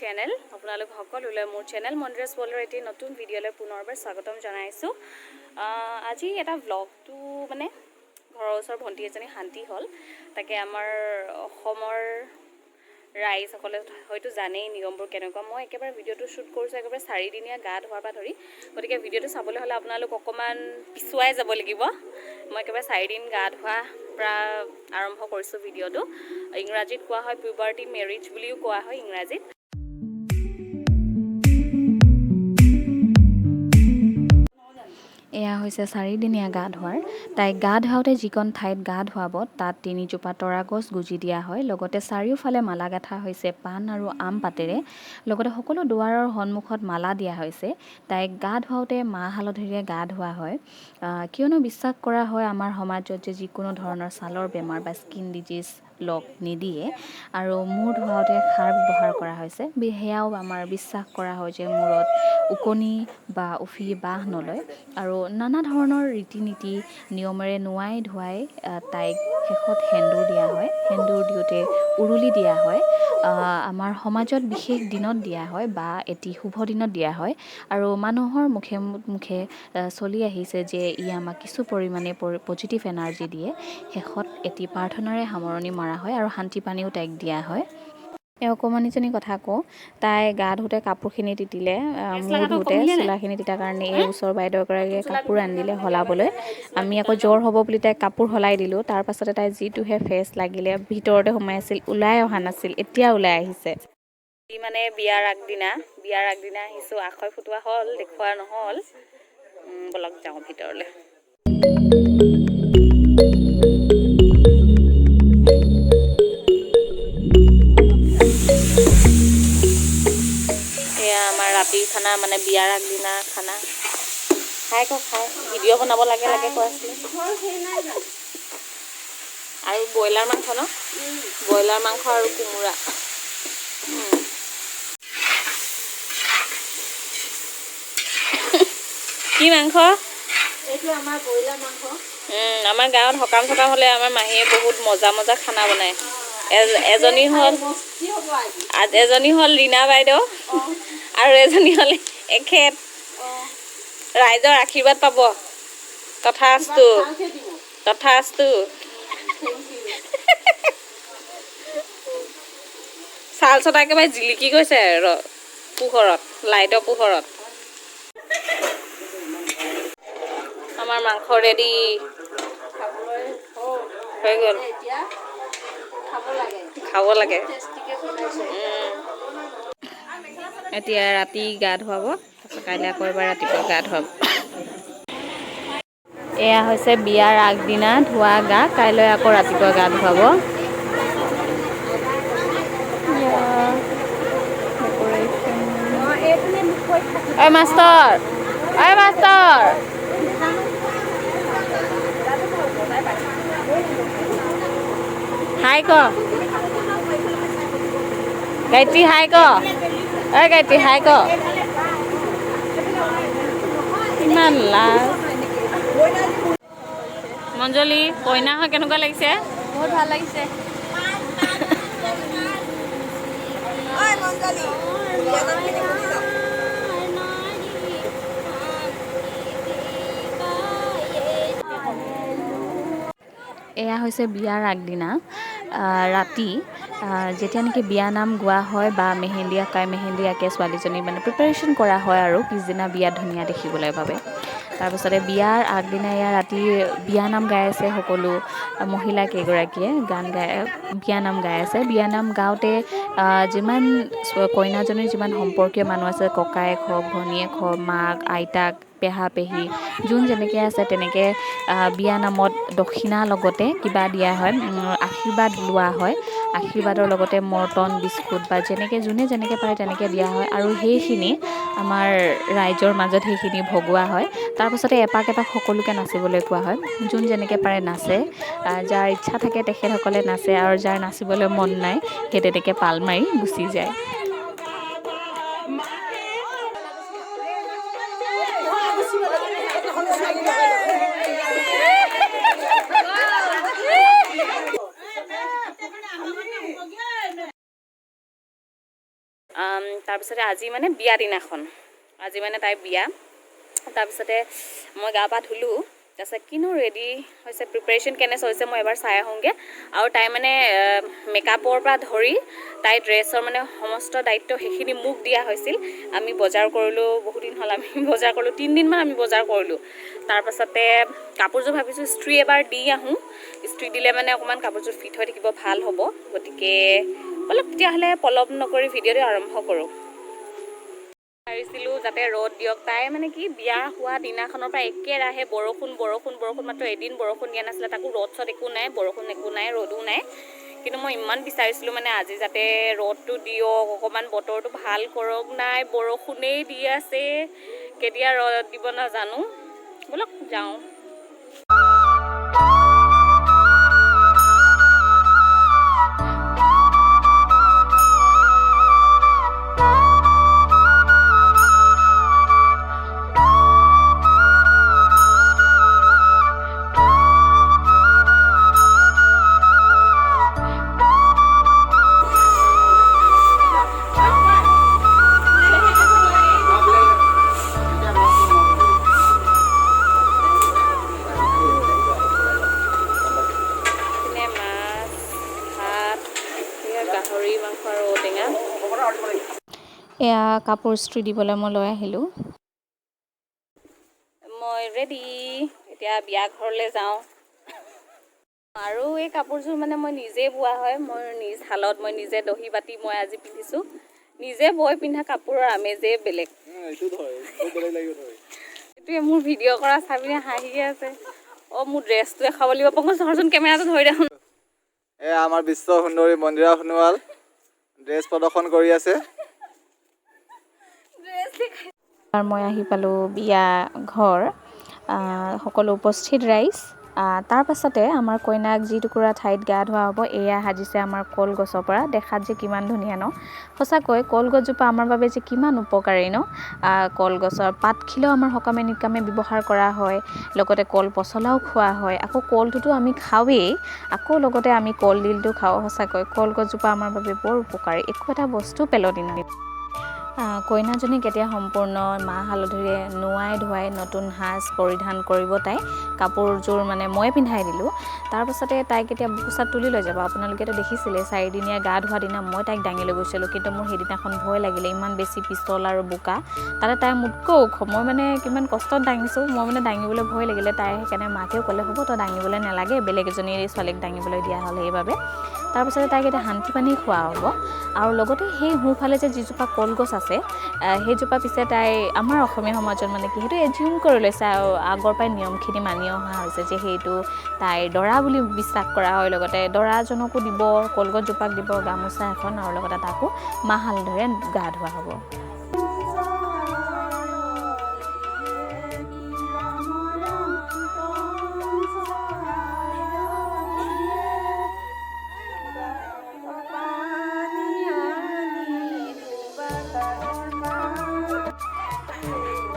Channel আপোনালোক সকলোলৈ মোৰ চেনেল মন্দিৰাছ ৱৰ্ল্ডৰ এটি নতুন ভিডিঅ'লৈ পুনৰবাৰ স্বাগতম জনাইছোঁ। আজি এটা ব্লগটো মানে ঘৰৰ ওচৰৰ ভণ্টি এজনী শান্তি হ'ল, তাকে আমাৰ অসমৰ ৰাইজসকলে হয়তো জানেই নিয়মবোৰ কেনেকুৱা। মই একেবাৰে ভিডিঅ'টো শ্বুট কৰিছোঁ একেবাৰে 4 দিনীয়া গা ধোৱাৰ পৰা ধৰি, গতিকে ভিডিঅ'টো চাবলৈ হ'লে আপোনালোক অকণমান পিছুৱাই যাব লাগিব। মই একেবাৰে 4 দিন গা ধোৱা পৰা আৰম্ভ কৰিছোঁ ভিডিঅ'টো। ইংৰাজীত কোৱা হয় পিউবাৰ্টি মেৰিজ বুলিও কোৱা হয় ইংৰাজীত। এয়া হৈছে 4 দিনীয়া গা ধোৱাৰ। তাইক গা ধুৱাওঁতে যিকণ ঠাইত গা ধুৱাব তাত 3 জোপা তৰা গছ গুজি দিয়া হয়। লগতে চাৰিওফালে মালা গাঁথা হৈছে পাণ আৰু আম পাতেৰে। লগতে সকলো দুৱাৰৰ সন্মুখত মালা দিয়া হৈছে। তাইক গা ধুৱাওঁতে মাহ হালধিৰে গা ধোৱা হয়, কিয়নো বিশ্বাস কৰা হয় আমাৰ সমাজত যে যিকোনো ধৰণৰ ছালৰ বেমাৰ বা স্কিন ডিজিজ লগ নিদিয়ে। আৰু মূৰ ধুৱাওঁতে খাৰ ব্যৱহাৰ কৰা হৈছে, সেয়াও আমাৰ বিশ্বাস কৰা হয় যে মূৰত ওকণি বা উফি বাহ নলয়। আৰু নানা ধৰণৰ ৰীতি নীতি নিয়মেৰে নোৱাই ধুৱাই তাইক শেষত সেন্দুৰ দিয়া হয়। সেন্দুৰ দিওঁতে উৰুলি দিয়া হয়। আমাৰ সমাজত বিশেষ দিনত দিয়া হয় বা এটি শুভ দিনত দিয়া হয়। আৰু মানুহৰ মুখে মুখে চলি আহিছে যে ই আমাক কিছু পৰিমাণে পজিটিভ এনাৰ্জি দিয়ে। শেষত এটি প্ৰাৰ্থনাৰে সামৰণি মৰা হয় আৰু শান্তি পানীও তাইক দিয়া হয়। এই অকণমানিজনী কথা কওঁ, তাই গা ধুওঁতে কাপোৰখিনি তিতিলে, মূৰ ধুওঁতে চোলাখিনি তিতাৰ কাৰণে এই ওচৰৰ বাইদেউ এগৰাকীয়ে কাপোৰ আনি দিলে সলাবলৈ। আমি আকৌ জ্বৰ হ'ব বুলি তাইক কাপোৰ সলাই দিলোঁ। তাৰ পাছতে তাই যিটোহে ফেচ লাগিলে, ভিতৰতে সোমাই আছিল, ওলাই অহা নাছিল, এতিয়া ওলাই আহিছে। মানে বিয়াৰ আগদিনা আহিছোঁ, আখৈ ফুটোৱা হ'ল, দেখুওৱা নহ'ল। বলক যাওঁ ভিতৰলৈ। এয়া আমাৰ ৰাতিৰ খানা, মানে বিয়াৰ আগদিনা খানা। খাই ভিডিঅ' বনাব লাগে কৈ আছিলে। আৰু ব্ৰইলাৰ মাংস ন, ব্ৰইলাৰ মাংস আৰু কোমোৰা। কি মাংস? এইটো আমাৰ ব্ৰইলাৰ মাংস। আমাৰ গাঁৱত সকাম হ'লে আমাৰ মাহীয়ে বহুত মজা খানা বনায়। এজনী হ'ল ৰীণা বাইদেউ আৰু এজনী হ'ল এখেত। ৰাইজৰ আশীৰ্বাদ পাব। তথাস্তু। চাল চটা একেবাৰে জিলিকি গৈছে পোহৰত, লাইটৰ পোহৰত। আমাৰ মাংস ৰেডি হৈ গ'ল। খাব লাগে। এতিয়া ৰাতি গা ধুৱাব, তাৰপিছত কাইলৈ আকৌ এবাৰ ৰাতিপুৱা গা ধুৱাব। এয়া হৈছে বিয়াৰ আগদিনা ধোৱা গা, কাইলৈ আকৌ ৰাতিপুৱা গা ধুৱাব। ঐ মাষ্টৰ, হাই ক গায়ত্ৰী, হাই ক। গায়ত্ৰী হাই ক। ইমান লাজ। মঞ্জলি, কইনা হৈ কেনেকুৱা লাগিছে? বহুত ভাল লাগিছে। এয়া হৈছে বিয়াৰ আগদিনা ৰাতি, যেতিয়া নেকি বিয়া নাম গোৱা হয় বা মেহেন্দি আঁকে ছোৱালীজনী, মানে প্ৰিপাৰেশ্যন কৰা হয় আৰু পিছদিনা বিয়া ধুনীয়া দেখিবলৈ বাবে। তাৰপিছতে বিয়াৰ আগদিনা এয়া ৰাতি বিয়ানাম গাই আছে সকলো মহিলা কেইগৰাকীয়ে বিয়ানাম গাই আছে। বিয়ানাম গাওঁতে যিমান কইনাজনীৰ যিমান সম্পৰ্কীয় মানুহ আছে, ককায়েক হওক, ভনীয়েক হওক, মাক, আইতাক, পেহা পেহী, যোন যেনেকৈ আছে তেনেকৈ বিয়ানামত দক্ষিণা লগতে কিবা দিয়া হয়, আশীৰ্বাদ লোৱা হয়। আশীৰ্বাদৰ লগতে মৰ্টন, বিস্কুট বা যোনে যেনেকৈ পাৰে তেনেকৈ দিয়া হয়। আৰু সেইখিনি আমাৰ ৰাইজৰ মাজত সেইখিনি ভগোৱা হয়। তাৰপাছতে এপাক সকলোকে নাচিবলৈ কোৱা হয়। যোন যেনেকৈ পাৰে নাচে, যাৰ ইচ্ছা থাকে তেখেতসকলে নাচে, আৰু যাৰ নাচিবলৈ মন নাই সেই তেনেকৈ পাল মাৰি গুচি যায়। তাৰপিছতে আজি মানে বিয়া দিনাখন, আজি মানে তাইৰ বিয়া। তাৰপিছতে মই গা পা ধুলোঁ, তাৰপিছত কিনো ৰেডি হৈছে, প্ৰিপেৰেশ্যন কেনে চলিছে মই এবাৰ চাই আহোঁগৈ। আৰু তাই মানে মেকআপৰ পৰা ধৰি তাইৰ ড্ৰেছৰ মানে সমস্ত দায়িত্ব সেইখিনি মোক দিয়া হৈছিল। আমি বজাৰ কৰিলোঁ, বহুত দিন হ'ল আমি বজাৰ কৰিলোঁ, 3 দিনমান আমি বজাৰ কৰিলোঁ। তাৰপাছতে কাপোৰযোৰ ভাবিছোঁ ইস্ত্ৰি এবাৰ দি আহোঁ, ইস্ত্ৰি দিলে মানে অকণমান কাপোৰযোৰ ফিট হৈ থাকিব, ভাল হ'ব। গতিকে অলপ তেতিয়াহ'লে পলম নকৰি ভিডিঅ'টো আৰম্ভ কৰোঁ। পাৰিছিলোঁ যাতে ৰ'দ দিয়ক, তাই মানে কি বিয়া হোৱা দিনাখনৰ পৰা একেৰাহে বৰষুণ মাত্ৰ এদিন বৰষুণ দিয়া নাছিলে, তাকো ৰ'দ চদ একো নাই, বৰষুণ একো নাই, ৰ'দো নাই। কিন্তু মই ইমান বিচাৰিছিলোঁ মানে আজি যাতে ৰ'দটো দিয়ক, অকণমান বতৰটো ভাল কৰক, নাই বৰষুণেই দি আছে, কেতিয়া ৰ'দ দিব নাজানো। ব'লক যাওঁ। এয়া কাপোৰ ইস্ত্ৰি দিবলৈ মই লৈ আহিলোঁ। মই ৰেডি, এতিয়া বিয়া ঘৰলৈ যাওঁ। আৰু এই কাপোৰযোৰ মানে মই নিজে বোৱা হয়, মোৰ নিজ শালত মই নিজে দহি বাতি মই আজি পিন্ধিছোঁ। নিজে বৈ পিন্ধা কাপোৰৰ আমেজেই বেলেগ। এইটোৱে মোৰ ভিডিঅ' কৰা চাই পিনে হাঁহিয়ে আছে। অঁ, মোৰ ড্ৰেছটোৱে খাব লাগিব। পংকজ ধৰচোন, কেমেৰাটো ধৰি দেখোন। এয়া আমাৰ বিশ্ব সুন্দৰী মন্দিৰা সোণোৱাল ড্ৰেছ প্ৰদৰ্শন কৰি আছে। মই আহি পালোঁ বিয়া ঘৰ, সকলো উপস্থিত ৰাইজ। তাৰ পাছতে আমাৰ কইনাক যি টুকুৰা ঠাইত গা ধোৱা হ'ব, এয়া সাজিছে আমাৰ কলগছৰ পৰা। দেখাত যে কিমান ধুনীয়া ন, সঁচাকৈ কলগছজোপা আমাৰ বাবে যে কিমান উপকাৰী ন। কলগছৰ পাতখিলাও আমাৰ সকামে নিকামে ব্যৱহাৰ কৰা হয়, লগতে কল পচলাও খোৱা হয়। আকৌ কলটোতো আমি খাওঁৱেই, আকৌ লগতে আমি কলডিলটো খাওঁ। সঁচাকৈ কলগছজোপা আমাৰ বাবে বৰ উপকাৰী, একো এটা বস্তু পেলনি নাই। কইনাজনী কেতিয়া সম্পূৰ্ণ মাহ হালধিৰে নোৱাই ধুৱাই নতুন সাজ পৰিধান কৰিব, তাই কাপোৰযোৰ মানে ময়ে পিন্ধাই দিলোঁ। তাৰপাছতে তাইক এতিয়া বুকুচাত তুলি লৈ যাব। আপোনালোকেতো দেখিছিলে 4 দিনীয়া গা ধোৱা দিনা মই তাইক দাঙি লৈ গৈছিলোঁ, কিন্তু মোৰ সেইদিনাখন ভয় লাগিলে, ইমান বেছি পিছল আৰু বোকা। তাতে তাই মোতকৈ ওখ, মই মানে কিমান কষ্টত দাঙিছোঁ, মই মানে দাঙিবলৈ ভয় লাগিলে। তাই সেইকাৰণে মাকেও ক'লে, হ'ব তই দাঙিবলৈ নালাগে, বেলেগ এজনী ছোৱালীক দাঙিবলৈ দিয়া হ'ল সেইবাবে। তাৰপিছতে তাইক এতিয়া শান্তি পানী খোৱা হ'ব। আৰু লগতে সেই সোঁফালে যে যিজোপা কলগছ আছে, সেইজোপা পিছে তাই আমাৰ অসমীয়া সমাজত মানে কি সেইটো এজিউম কৰি লৈছে, আৰু আগৰ পৰাই নিয়মখিনি মানি অহা হৈছে যে সেইটো তাইৰ দৰা বুলি বিশ্বাস কৰা হয়। লগতে দৰাজনকো দিব, কলগছজোপাক দিব গামোচা এখন, আৰু লগতে তাকো মাহ হালধিৰে গা ধোৱা হ'ব।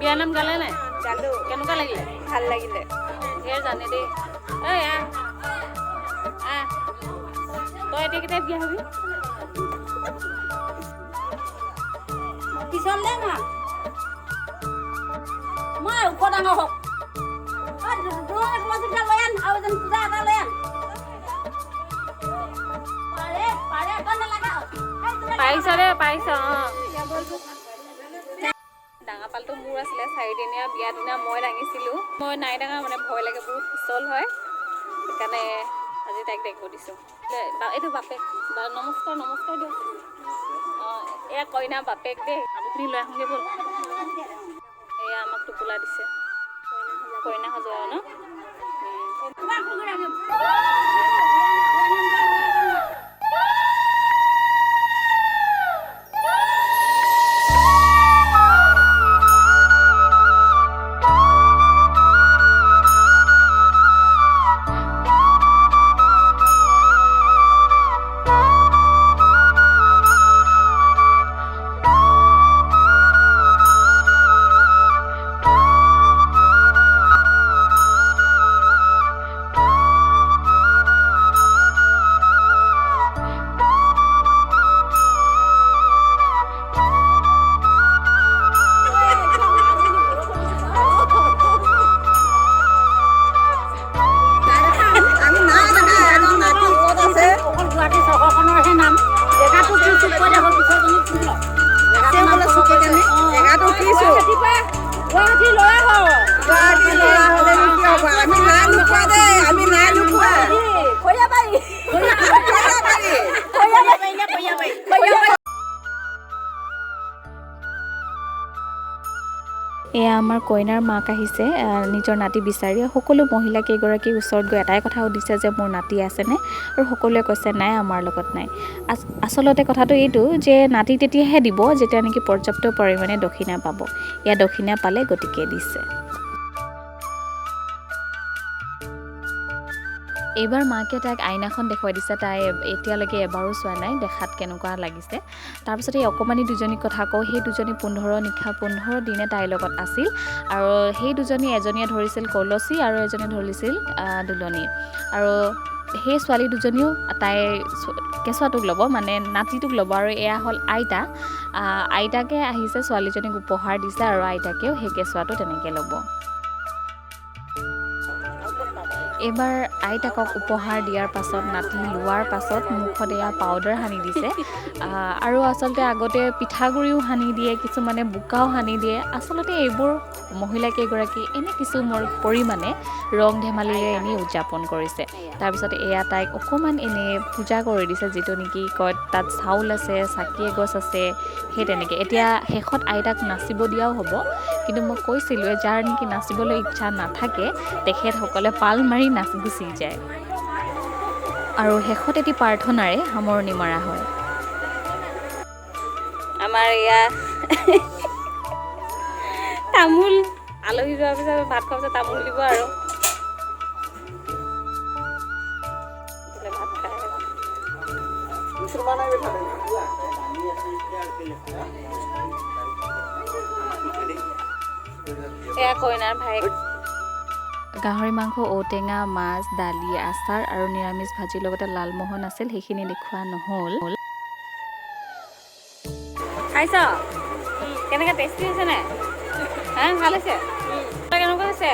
বিয়াৰ নাম গালে নাই? গালোঁ। কেনেকুৱা লাগিলে? ভাল লাগিলে। ধেৰ জানে দেই। ঐ আহ, তই এতিয়া কেতিয়া বিয়া হবি? পিছন দে মা, মই ওখ ডাঙৰ হওক। পাৰিছ দে, পাৰিছ। ডাঙৰ পালটো মোৰ আছিলে, 4 দিনীয়া বিয়া দিনা মই দাঙিছিলোঁ। মই নাই ডাঙা, মানে ভয় লাগে, বহুত পিছল হয়, সেইকাৰণে আজি তাইক দাঙিব দিছোঁ। এইটো বাপেক, নমস্কাৰ দিয়ক। অঁ, এয়া কইনা বাপেক দেই। কাপোৰখিনি লৈ আহোঁগৈ ব'ল। এয়া আমাক টোপোলা দিছে, কইনা সজোৱা ন। এয়া আমাৰ কইনাৰ মাক আহিছে নিজৰ নাতি বিচাৰি। সকলো মহিলা কেইগৰাকীৰ ওচৰত গৈ এটাই কথা সুধিছে যে মোৰ নাতি আছেনে, আৰু সকলোৱে কৈছে নাই, আমাৰ লগত নাই। আচলতে কথাটো এইটো যে নাতি তেতিয়াহে দিব যেতিয়া নেকি পৰ্যাপ্ত পৰিমাণে দক্ষিণা পাব। এয়া দক্ষিণা পালে, গতিকে দিছে। এইবাৰ মাকে তাইক আইনাখন দেখুৱাই দিছে। তাই এতিয়ালৈকে এবাৰো চোৱা নাই, দেখাত কেনেকুৱা লাগিছে। তাৰপিছত এই অকণমানি দুজনীৰ কথা কওঁ। সেই দুজনী 15 নিশা 15 দিনে তাইৰ লগত আছিল, আৰু সেই দুজনী এজনীয়ে ধৰিছিল কলচী আৰু এজনীয়ে ধৰিছিল দুলনি। আৰু সেই ছোৱালী দুজনীও তাই কেঁচুৱাটোক ল'ব, মানে নাতিটোক ল'ব। আৰু এয়া হ'ল আইতা। আইতাকে আহিছে, ছোৱালীজনীক উপহাৰ দিছে, আৰু আইতাকেও সেই কেঁচুৱাটো তেনেকৈ ল'ব। এইবাৰ আইতাকক উপহাৰ দিয়াৰ পাছত, নাতি লোৱাৰ পাছত মুখত এয়া পাউডাৰ সানি দিছে। আৰু আচলতে আগতে পিঠাগুড়িও সানি দিয়ে, কিছুমানে বোকাও সানি দিয়ে। আচলতে এইবোৰ মহিলাকেইগৰাকী এনে কিছু পৰিমাণে ৰং ধেমালিৰে এনেই উদযাপন কৰিছে। তাৰপিছত এয়া তাইক অকণমান এনেই পূজা কৰি দিছে, যিটো নেকি কয় তাত চাউল আছে, চাকি এগছ আছে, সেই তেনেকৈ। এতিয়া শেষত আইতাক নাচিব দিয়াও হ'ব, কিন্তু মই কৈছিলোঁ যাৰ নেকি নাচিবলৈ ইচ্ছা নাথাকে তেখেতসকলে পাল মাৰি নাচি গুচি যায়। আৰু শেষত এটি প্ৰাৰ্থনাৰে সামৰণি মৰা হয়। আমাৰ এয়া তামোল, আলহী যোৱাৰ পিছত ভাত খোৱাৰ পিছত তামোল দিব আৰু ভাত খাই। এয়া কইনাৰ ভাইক। গাহৰি মাংস, ঔটেঙা, মাছ, দালি, আচাৰ আৰু নিৰামিষ ভাজিৰ লগতে লালমোহন আছিল। সেইখিনি দেখুওৱা নহ'ল। খাইছ? কেনেকৈ টেষ্টি হৈছে নাই? হা, ভাল হৈছে? কেনেকুৱা হৈছে?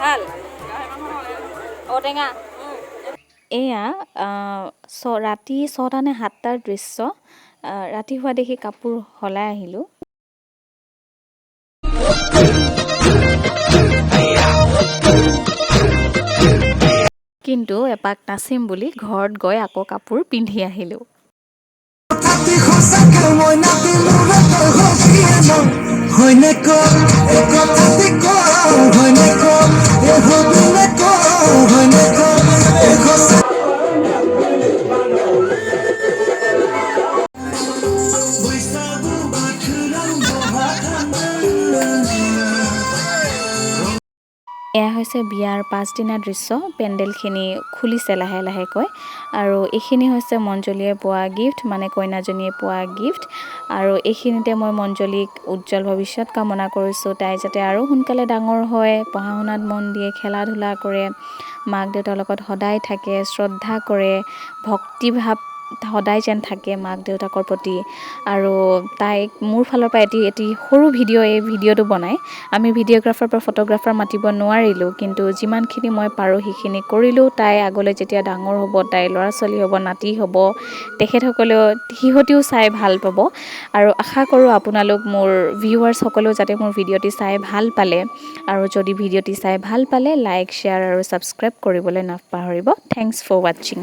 ভাল? ঔটেঙা? এয়া ৰাতি 6টা নে 7টাৰ দৃশ্য। ৰাতি হোৱা দেখি কাপোৰ সলাই আহিলোঁ। কিন্তু এপাক নাচিম বুলি ঘৰত গৈ আকৌ কাপোৰ পিন্ধি আহিলোঁ। এয়া হৈছে বিয়াৰ পাছদিনাৰ দৃশ্য। পেণ্ডেলখিনি খুলিছে লাহে লাহেকৈ, আৰু এইখিনি হৈছে মঞ্জুলীয়ে পোৱা গিফ্ট, মানে কইনাজনীয়ে পোৱা গিফ্ট। আৰু এইখিনিতে মই মঞ্জুলীক উজ্জ্বল ভৱিষ্যত কামনা কৰিছোঁ। তাই যাতে আৰু সোনকালে ডাঙৰ হয়, পঢ়া শুনাত মন দিয়ে, খেলা ধূলা কৰে, মাক দেউতাৰ লগত সদায় থাকে, শ্ৰদ্ধা কৰে, ভক্তিভাৱ সদায় যেন থাকে মাক দেউতাকৰ প্ৰতি। আৰু তাইক মোৰ ফালৰ পৰা এটি সৰু এই ভিডিঅ'টো বনাই, আমি ভিডিঅ'গ্ৰাফাৰ বা ফটোগ্ৰাফাৰ মাতিব নোৱাৰিলোঁ, কিন্তু যিমানখিনি মই পাৰোঁ সেইখিনি কৰিলোঁ। তাই আগলৈ যেতিয়া ডাঙৰ হ'ব, তাইৰ ল'ৰা ছোৱালী হ'ব, নাতি হ'ব, তেখেতসকলেও সিহঁতেও চাই ভাল পাব। আৰু আশা কৰোঁ আপোনালোক মোৰ ভিউৱাৰ্ছসকলেও যাতে মোৰ ভিডিঅ'টি চাই ভাল পালে, আৰু যদি ভিডিঅ'টি চাই ভাল পালে লাইক, শ্বেয়াৰ আৰু ছাবস্ক্ৰাইব কৰিবলৈ নাপাহৰিব। Thanks for ৱাটছিং।